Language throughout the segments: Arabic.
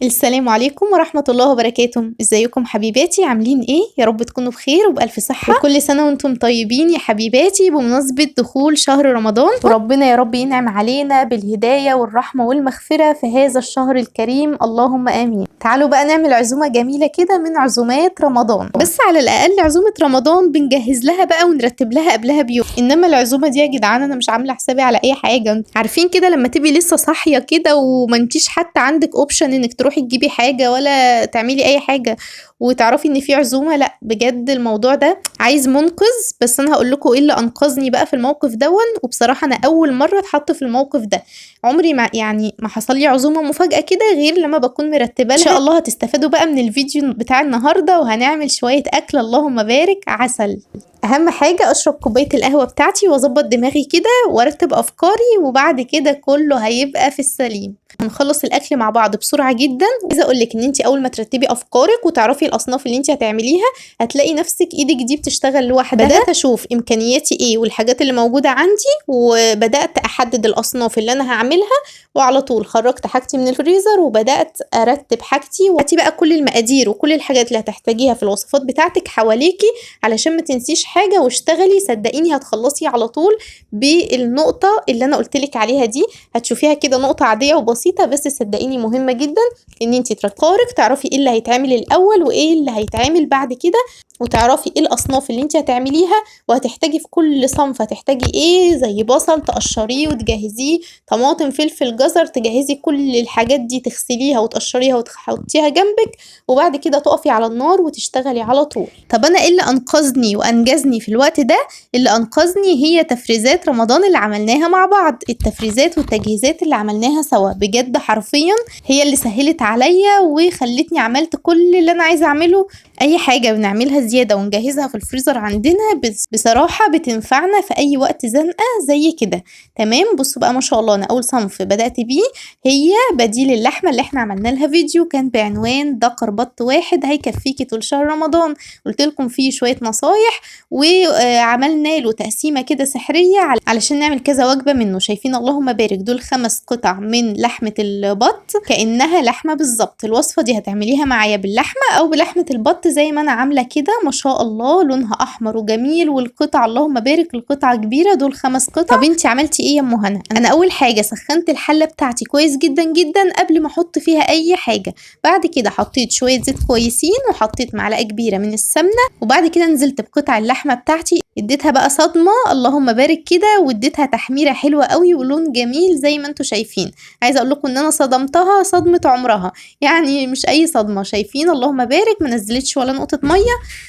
السلام عليكم ورحمة الله وبركاته. ازيكم حبيباتي؟ عاملين ايه؟ يا رب تكونوا بخير وبألف صحة، وكل سنة وانتم طيبين يا حبيباتي بمناسبة دخول شهر رمضان، وربنا يا رب ينعم علينا بالهداية والرحمة والمغفرة في هذا الشهر الكريم، اللهم آمين. تعالوا بقى نعمل عزومة جميلة كده من عزومات رمضان، بس على الأقل عزومة رمضان بنجهز لها بقى ونرتب لها قبلها بيوم، انما العزومة دي يا جدعان انا مش عاملة حسابي على اي حاجة. عارفين كده لما تبقي لسه صاحية كده وما انتيش حتى عندك اوبشن انك تروحي تجيبي حاجة ولا تعملي اي حاجة وتعرفي ان في عزومة؟ لا بجد الموضوع ده عايز منقذ. بس انا هقول لكم ايه اللي انقذني بقى في الموقف دون، وبصراحة انا اول مرة اتحط في الموقف ده. عمري ما حصل لي عزومة مفاجأة كده غير لما بكون مرتبة لها. ان شاء الله هتستفادوا بقى من الفيديو بتاع النهاردة، وهنعمل شوية اكل اللهم بارك عسل. اهم حاجة اشرب كوباية القهوة بتاعتي واظبط دماغي كده وارتب افكاري، وبعد كده كله هيبقى في السليم. هنخلص الاكل مع بعض بسرعه جدا. عايزه اقول لك ان انت اول ما ترتبي افكارك وتعرفي الاصناف اللي انت هتعمليها هتلاقي نفسك ايدك دي بتشتغل لوحدها. بدات اشوف امكانياتي ايه والحاجات اللي موجوده عندي، وبدات احدد الاصناف اللي انا هعملها، وعلى طول خرجت حاجتي من الفريزر وبدات ارتب حاجتي. وهاتي بقى كل المقادير وكل الحاجات اللي هتحتاجيها في الوصفات بتاعتك حواليكي علشان ما تنسيش حاجه، واشتغلي صدقيني هتخلصي على طول بالنقطه اللي انا قلت لك عليها دي. هتشوفيها كده نقطه عاديه وبسيطه، بس صدقيني مهمه جدا ان انت تفكرك تعرفي ايه اللي هيتعمل الاول وايه اللي هيتعمل بعد كده، وتعرفي ايه الاصناف اللي انت هتعمليها. وهتحتاجي في كل صنف هتحتاجي ايه، زي بصل تقشريه وتجهزيه، طماطم فلفل جزر، تجهزي كل الحاجات دي تغسليها وتقشريها وتحطيها جنبك، وبعد كده تقفي على النار وتشتغلي على طول. طب انا ايه اللي انقذني وانجزني في الوقت ده؟ اللي انقذني هي تفريزات رمضان اللي عملناها مع بعض. التفريزات والتجهيزات اللي عملناها سوا بجد حرفيا هي اللي سهلت عليا وخلتني عملت كل اللي انا عايزه اعمله. اي حاجه بنعملها زياده ونجهزها في الفريزر عندنا بصراحه بتنفعنا في اي وقت زنقه زي كده. تمام، بصوا بقى ما شاء الله انا اول صنف بدات بيه هي بديل اللحمه اللي احنا عملنا لها فيديو كان بعنوان دقر بط واحد هيكفيكي طول شهر رمضان. قلت لكم فيه شويه نصايح وعملنا له تقسيمه كده سحريه علشان نعمل كذا وجبه منه. شايفين اللهم بارك دول 5 قطع من لحمه البط كانها لحمه بالظبط. الوصفه دي هتعمليها معايا باللحمه او بلحمه البط زي ما انا عامله كده، ما شاء الله لونها احمر وجميل، والقطع اللهم بارك القطعه كبيره، دول 5 قطع. طب انتي عملتي ايه يا ام هنا؟ انا اول حاجه سخنت الحله بتاعتي كويس جدا جدا قبل ما احط فيها اي حاجه. بعد كده حطيت شويه زيت كويسين وحطيت معلقه كبيره من السمنه، وبعد كده نزلت بقطع اللحمه بتاعتي، اديتها بقى صدمه اللهم بارك كده، واديتها تحميره حلوه قوي ولون جميل زي ما انتم شايفين. عايزه اقول لكم ان انا صدمتها صدمه عمرها، يعني مش اي صدمه. شايفين اللهم بارك ما نزلتش ولا نقطه ميه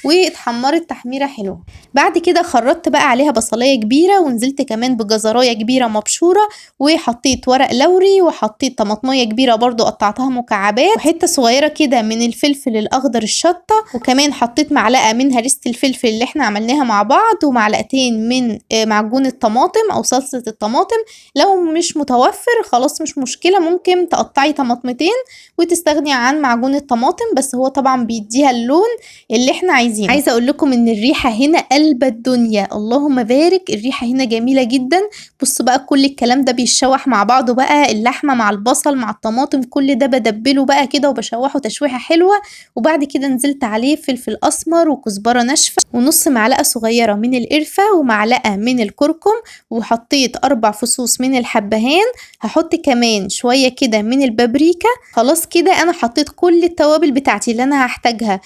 واتحمرت تحميره حلوه. بعد كده خرطت بقى عليها بصلايه كبيره، ونزلت كمان بجزرايه كبيره مبشوره، وحطيت ورق لوري، وحطيت طماطميه كبيره برضو قطعتها مكعبات، وحته صغيره كده من الفلفل الاخضر الشطه، وكمان حطيت معلقه من هريسه الفلفل اللي احنا عملناها مع بعض، ومعلقتين من معجون الطماطم او صلصه الطماطم. لو مش متوفر خلاص مش مشكله، ممكن تقطعي طماطمتين وتستغني عن معجون الطماطم، بس هو طبعا بيديها اللون اللي احنا عايزينه. عايزه اقول لكم ان الريحه هنا قلب الدنيا، اللهم بارك الريحه هنا جميله جدا. بصوا بقى كل الكلام ده بيتشوح مع بعضه بقى، اللحمه مع البصل مع الطماطم كل ده بدبله بقى كده وبشوحه تشويحه حلوه. وبعد كده نزلت عليه فلفل اسمر وكزبره ناشفه ونص معلقه صغيره من القرفه ومعلقه من الكركم، وحطيت 4 فصوص من الحبهان. هحط كمان شويه كده من البابريكا. خلاص كده انا حطيت كل التوابل بتاعتي اللي انا هحتاجها.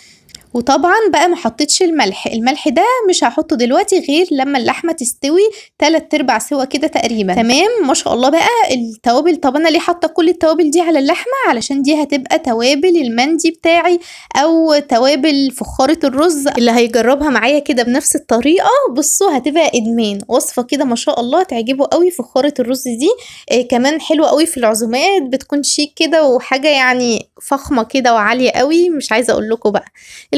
وطبعا بقى ما حطيتش الملح ده مش هحطه دلوقتي غير لما اللحمه تستوي 3/4 سوا كده تقريبا. تمام ما شاء الله بقى التوابل. طب انا ليه حاطه كل التوابل دي على اللحمه؟ علشان دي هتبقى توابل المندي بتاعي او توابل فخاره الرز. اللي هيجربها معايا كده بنفس الطريقه بصوا هتبقى ادمان، وصفه كده ما شاء الله تعجبه قوي فخاره الرز دي. كمان حلوه قوي في العزومات، بتكون شيك كده وحاجه يعني فخمه كده وعاليه قوي، مش عايزه اقول لكم بقى.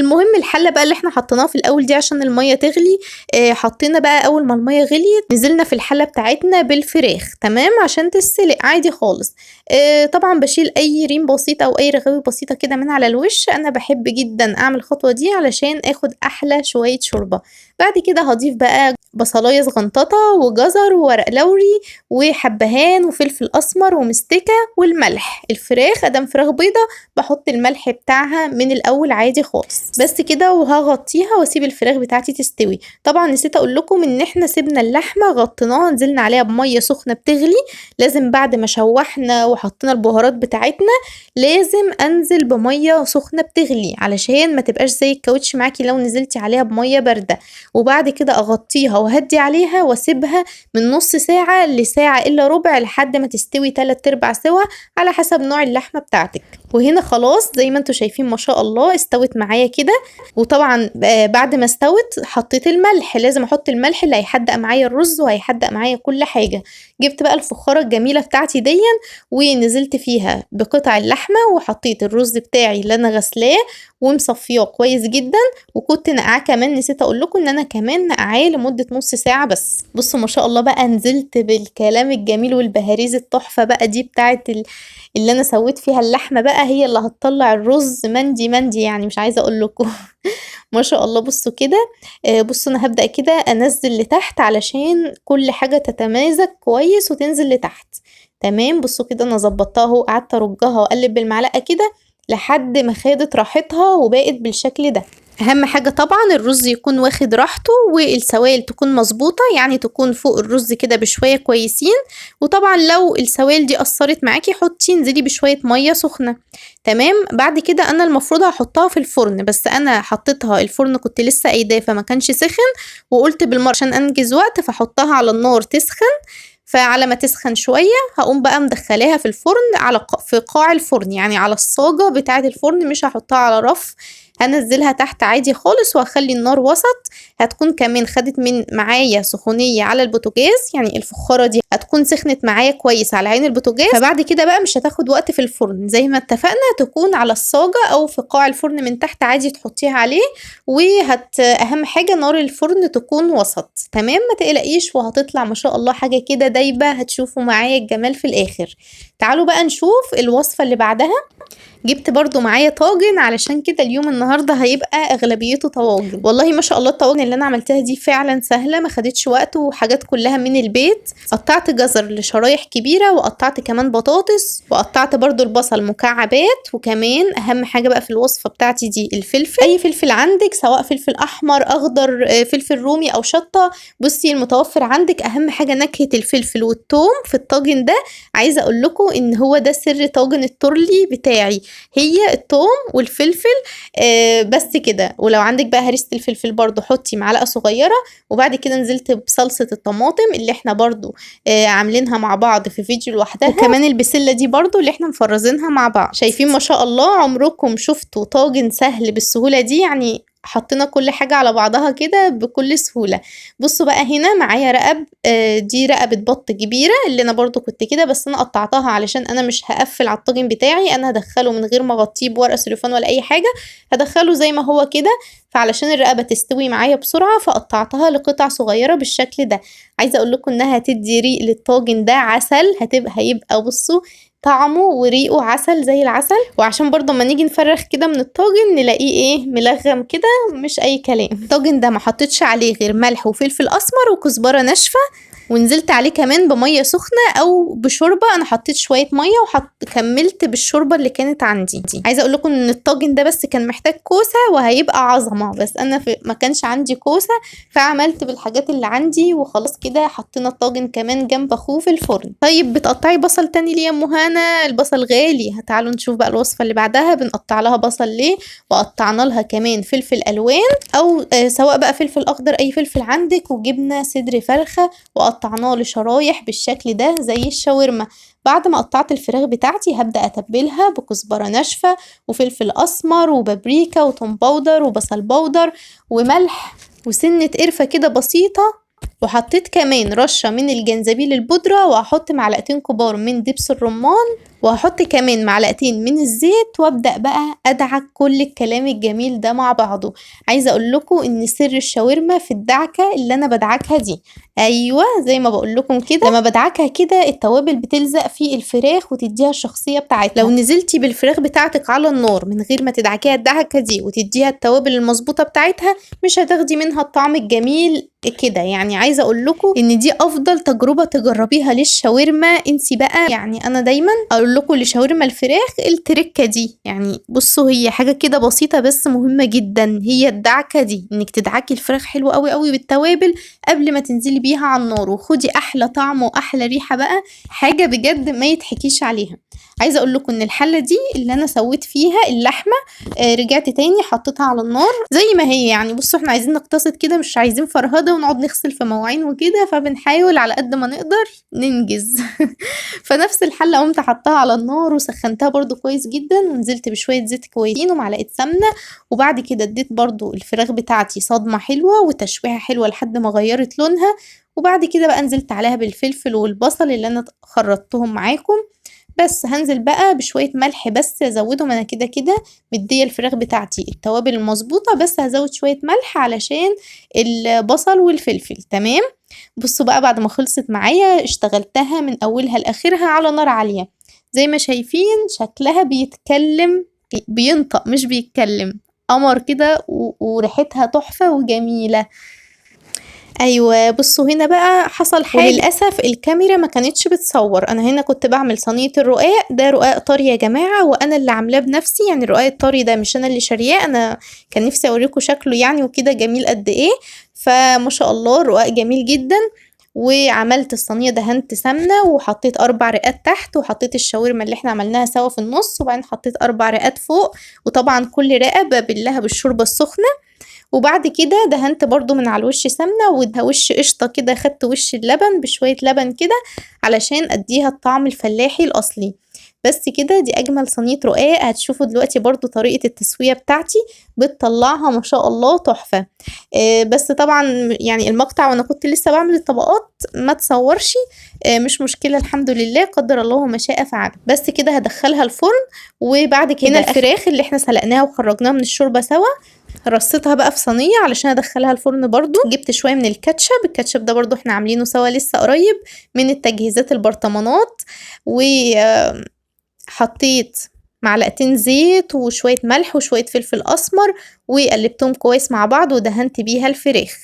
المهم الحله بقى اللي احنا حطيناها في الاول دي عشان الميه تغلي، حطينا بقى اول ما الميه غليت نزلنا في الحله بتاعتنا بالفراخ تمام عشان تتسلق عادي خالص. طبعا بشيل اي ريم بسيطه او اي رغاوي بسيطه كده من على الوش. انا بحب جدا اعمل الخطوه دي علشان اخد احلى شويه شوربه. بعد كده هضيف بقى بصلايه صغنططه وجزر وورق لوري وحبهان وفلفل اسمر ومستكه والملح. الفراخ ادام فراخ بيضه بحط الملح بتاعها من الاول عادي خالص بس كده، وهغطيها واسيب الفراخ بتاعتي تستوي. طبعا نسيت اقول لكم ان احنا سيبنا اللحمه غطيناها، نزلنا عليها بميه سخنه بتغلي. لازم بعد ما شوحنا وحطينا البهارات بتاعتنا لازم انزل بميه سخنه بتغلي علشان ما تبقاش زي الكاوتش معاكي لو نزلتي عليها بميه بارده. وبعد كده اغطيها وهدي عليها واسيبها من نص ساعه لساعه الا ربع لحد ما تستوي 3/4 سوا على حسب نوع اللحمه بتاعتك. وهنا خلاص زي ما انتوا شايفين ما شاء الله استوت معايا كده. وطبعا بعد ما استوت حطيت الملح، لازم احط الملح اللي هيحدق معايا الرز وهيحدق معايا كل حاجه. جبت بقى الفخاره الجميله بتاعتي دي ونزلت فيها بقطع اللحمه وحطيت الرز بتاعي اللي انا غسلاه ومصفياه كويس جدا، وكنت نقعاه كمان. نسيت اقول لكم ان انا كمان نقعاه لمده نص ساعه بس. بصوا ما شاء الله بقى نزلت بالكلام الجميل والبهاريز التحفه بقى دي بتاعت اللي انا سويت فيها اللحمه بقى، هي اللي هتطلع الرز مندي مندي يعني مش عايزه اقول لكم. ما شاء الله بصوا كده. بصوا انا هبدأ كده انزل لتحت علشان كل حاجه تتمازج كويس وتنزل لتحت. تمام بصوا كده انا ظبطتها اهو، قعدت ارجها واقلب بالمعلقه كده لحد ما خدت راحتها وبقت بالشكل ده. اهم حاجه طبعا الرز يكون واخد راحته والسوائل تكون مظبوطه، يعني تكون فوق الرز كده بشويه كويسين. وطبعا لو السوائل دي اثرت معاكي حطي انزلي بشويه ميه سخنه. تمام بعد كده انا المفروض هحطها في الفرن، بس انا حطيتها الفرن كنت لسه قايداه فما كانش سخن، وقلت بالمره عشان انجز وقت فحطها على النار تسخن. فعلى ما تسخن شويه هقوم بقى مدخلاها في الفرن في قاع الفرن، يعني على الصاجه بتاعه الفرن، مش هحطها على رف. هنزلها تحت عادي خالص وهخلي النار وسط. هتكون كمان خدت من معايا سخونيه على البوتاجاز، يعني الفخاره دي هتكون سخنت معايا كويس على عين البوتاجاز. فبعد كده بقى مش هتاخد وقت في الفرن زي ما اتفقنا، تكون على الصاجه او في قاع الفرن من تحت عادي تحطيها عليه. اهم حاجه نار الفرن تكون وسط. تمام ما تقلقيش وهتطلع ما شاء الله حاجه كده دايبه، هتشوفوا معايا الجمال في الاخر. تعالوا بقى نشوف الوصفه اللي بعدها. جبت برضو معايا طاجن علشان كده اليوم النهارده هيبقى اغلبيته طواجن. والله ما شاء الله الطواجن اللي انا عملتها دي فعلا سهله ما خدتش وقت وحاجات كلها من البيت. قطعت جزر لشرايح كبيره وقطعت كمان بطاطس وقطعت برضو البصل مكعبات. وكمان اهم حاجه بقى في الوصفه بتاعتي دي الفلفل، اي فلفل عندك سواء فلفل احمر اخضر فلفل رومي او شطه، بصي المتوفر عندك. اهم حاجه نكهه الفلفل والثوم في الطاجن ده. عايزه اقول لكم ان هو ده سر طاجن التورلي بتاعي، هي الثوم والفلفل. بس كده. ولو عندك بقى هريسة الفلفل برضو حطي معلقة صغيرة. وبعد كده نزلت بصلصة الطماطم اللي احنا برضو عاملينها مع بعض في فيديو لوحدها، وكمان البسلة دي برضو اللي احنا مفرزينها مع بعض. شايفين ما شاء الله عمركم شفتوا طاجن سهل بالسهولة دي؟ يعني حطينا كل حاجة على بعضها كده بكل سهولة. بصوا بقى هنا معايا رقب، دي رقبة بط كبيرة اللي انا برضو كنت كده، بس انا قطعتها علشان انا مش هقفل على الطاجن بتاعي، انا هدخله من غير ما اغطيه بورقة سلوفان ولا اي حاجة، هدخله زي ما هو كده. فعلشان الرقبة تستوي معايا بسرعة فقطعتها لقطع صغيرة بالشكل ده. عايزة اقول لكم انها هتدي ريق للطاجن ده عسل، هيبقى بصوا طعمه وريقه عسل زي العسل. وعشان برضه اما نيجي نفرخ كده من الطاجن نلاقيه ايه ملغم كده مش اي كلام. الطاجن ده ما حطيتش عليه غير ملح وفلفل اسمر وكزبره ناشفه، ونزلت عليه كمان بميه سخنه او بشوربه. انا حطيت شويه ميه كملت بالشوربه اللي كانت عندي. عايزه اقول لكم ان الطاجن ده بس كان محتاج كوسه وهيبقى عظمه، بس انا ما كانش عندي كوسه فعملت بالحاجات اللي عندي وخلاص كده. حطينا الطاجن كمان جنب اخوه في الفرن. طيب بتقطعي بصل تاني ليه يا ام هنا؟ البصل غالي. تعالوا نشوف بقى الوصفه اللي بعدها بنقطع لها بصل ليه، وقطعنا لها كمان فلفل الوان او سواء بقى فلفل اخضر اي فلفل عندك، وجبنا صدر فرخه وقطعناه لشرايح بالشكل ده زي الشاورما. بعد ما قطعت الفراخ بتاعتي هبدأ أتبلها بكزبرة ناشفة وفلفل أسمر وبابريكا وتوم باودر وبصل باودر وملح وسنة قرفة كده بسيطة، وحطيت كمان رشة من الجنزبيل البودرة، وهحط معلقتين كبار من دبس الرمان وهحط كمان معلقتين من الزيت وابدأ بقى ادعك كل الكلام الجميل ده مع بعضه. عايزة اقول لكم ان سر الشاورما في الدعكة اللي انا بدعكها دي. ايوه زي ما بقول لكم كده، لما بدعكها كده التوابل بتلزق في الفراخ وتديها الشخصية بتاعتها. لو نزلتي بالفراخ بتاعتك على النار من غير ما تدعكيها الدعكة دي وتديها التوابل المظبوطة بتاعتها مش هتاخدي منها الطعم الجميل كده. يعني عايزه اقول لكم ان دي افضل تجربه تجربيها للشاورما انسي بقى. يعني انا دايما اقول لكم لشاورما الفراخ التركه دي، يعني بصوا هي حاجه كده بسيطه بس مهمه جدا، هي الدعكه دي، انك تدعكي الفراخ حلو قوي قوي بالتوابل قبل ما تنزلي بيها على النار وخدي احلى طعم واحلى ريحه بقى، حاجه بجد ما يتحكيش عليها. عايزه اقول لكم ان الحله دي اللي انا سويت فيها اللحمه رجعت تاني حطيتها على النار زي ما هي. يعني بصوا احنا عايزين نقتصد كده، مش عايزين فرهده ونقعد نغسل في مواعين وكده، فبنحاول على قد ما نقدر ننجز. فنفس الحله قمت حطها على النار وسخنتها برضو كويس جدا ونزلت بشويه زيت كويسين ومعلقه سمنه، وبعد كده اديت برضو الفراخ بتاعتي صدمه حلوه وتشويحه حلوه لحد ما غيرت لونها، وبعد كده بقى نزلت عليها بالفلفل والبصل اللي انا خرطتهم معاكم. بس هنزل بقى بشوية ملح بس ازودهم، انا كده كده مدية الفراخ بتاعتي التوابل المظبوطة، بس هزود شوية ملح علشان البصل والفلفل. تمام. بصوا بقى بعد ما خلصت معايا اشتغلتها من اولها لاخرها على نار عالية زي ما شايفين، شكلها بيتكلم بينطق مش بيتكلم، قمر كده وريحتها تحفة وجميلة. ايوه بصوا هنا بقى حصل حاجه، وللاسف الكاميرا ما كانتش بتصور. انا هنا كنت بعمل صينيه الرقاق، ده رقاق طري يا جماعه وانا اللي عاملاه بنفسي. يعني الرقاق الطري ده مش انا اللي شارياه، انا كان نفسي اوريكم شكله يعني وكده جميل قد ايه. فما شاء الله الرقاق جميل جدا. وعملت الصينيه دهنت سمنه وحطيت 4 رقات تحت، وحطيت الشاورما اللي احنا عملناها سوا في النص، وبعدين حطيت 4 رقات فوق، وطبعا كل رقه ببلها بالشوربه السخنه. وبعد كده دهنت برضو من على الوش سمنة وده وش قشطة كده، خدت وش اللبن بشوية لبن كده علشان اديها الطعم الفلاحي الاصلي. بس كده دي اجمل صينية رقاق. هتشوفوا دلوقتي برضو طريقة التسوية بتاعتي بتطلعها ما شاء الله تحفة. بس طبعا يعني المقطع وانا كنت لسه بعمل الطبقات ما تصورش، مش مشكلة الحمد لله، قدر الله ما شاء فعل. بس كده هدخلها الفرن. وبعد كده الفراخ اللي احنا سلقناها وخرجناها من الشوربة سوا رصيتها بقى في صينيه علشان ادخلها الفرن. برضو جبت شويه من الكاتشب ده برضو احنا عاملينه سوا لسه قريب من التجهيزات البرطمانات، وحطيت معلقتين زيت وشويه ملح وشويه فلفل اسمر وقلبتهم كويس مع بعض ودهنت بيها الفراخ.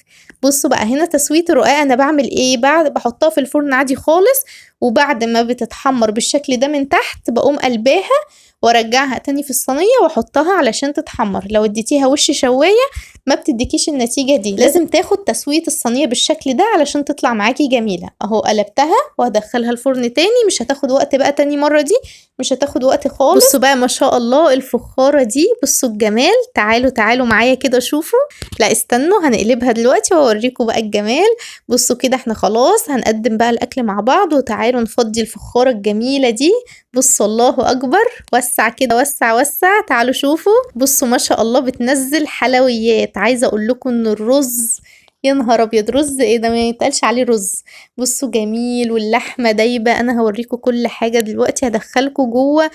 بصوا بقى هنا تسويه الرقاق انا بعمل ايه، بعد بحطها في الفرن عادي خالص، وبعد ما بتتحمر بالشكل ده من تحت بقوم قلباها وارجعها تاني في الصينيه واحطها علشان تتحمر. لو اديتيها وش شوايه ما بتديكيش النتيجه دي، لازم تاخد تسويه الصينيه بالشكل ده علشان تطلع معاكي جميله. اهو قلبتها وهدخلها الفرن تاني، مش هتاخد وقت بقى تاني مره دي مش هتاخد وقت خالص. بصوا بقى ما شاء الله الفخاره دي، بصوا الجمال. تعالوا معايا كده شوفوا. لا استنوا هنقلبها دلوقتي واوريكم بقى الجمال. بصوا كده احنا خلاص هنقدم بقى الاكل مع بعض، وتعالوا نفضي الفخاره الجميله دي. بصوا الله اكبر، وسع كده وسع. تعالوا شوفوا. بصوا ما شاء الله بتنزل حلويات. عايزه اقول لكم ان الرز يا نهار ابيض، رز ايه ده، ما يتقالش عليه رز. بصوا جميل واللحمه دايبه. انا هوريكم كل حاجه دلوقتي، هدخلكم جوه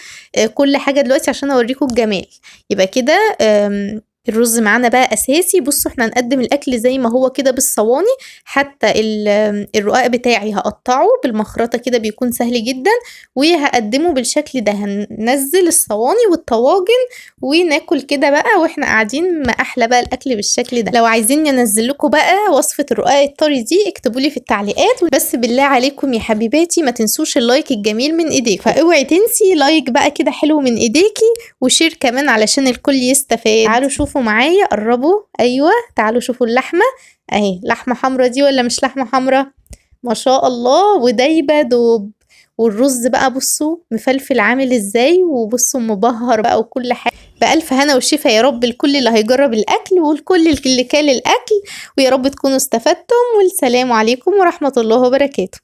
كل حاجه دلوقتي عشان اوريكم الجمال. يبقى كده الرز معانا بقى اساسي. بصوا احنا هنقدم الاكل زي ما هو كده بالصواني، حتى الرقاق بتاعي هقطعه بالمخرطه كده بيكون سهل جدا، وهقدمه بالشكل ده. هننزل الصواني والطواجن وناكل كده بقى واحنا قاعدين، ما احلى بقى الاكل بالشكل ده. لو عايزين انزل لكم بقى وصفه الرقاق الطري دي اكتبوا لي في التعليقات. بس بالله عليكم يا حبيباتي ما تنسوش اللايك الجميل من ايديكم، فاوعي تنسي لايك بقى كده حلو من ايديكي، وشير كمان علشان الكل يستفاد. تعالوا شوفوا معايا، قربوا. ايوه تعالوا شوفوا اللحمه اهي، لحمه حمرا دي ولا مش لحمه حمرا؟ ما شاء الله ودايبه دوب. والرز بقى بصوا مفلفل عامل ازاي، وبصوا مبهر بقى وكل حاجه. بألف هنا وشفا يا رب الكل اللي هيجرب الاكل والكل اللي كال الاكل، ويا رب تكونوا استفدتم. والسلام عليكم ورحمه الله وبركاته.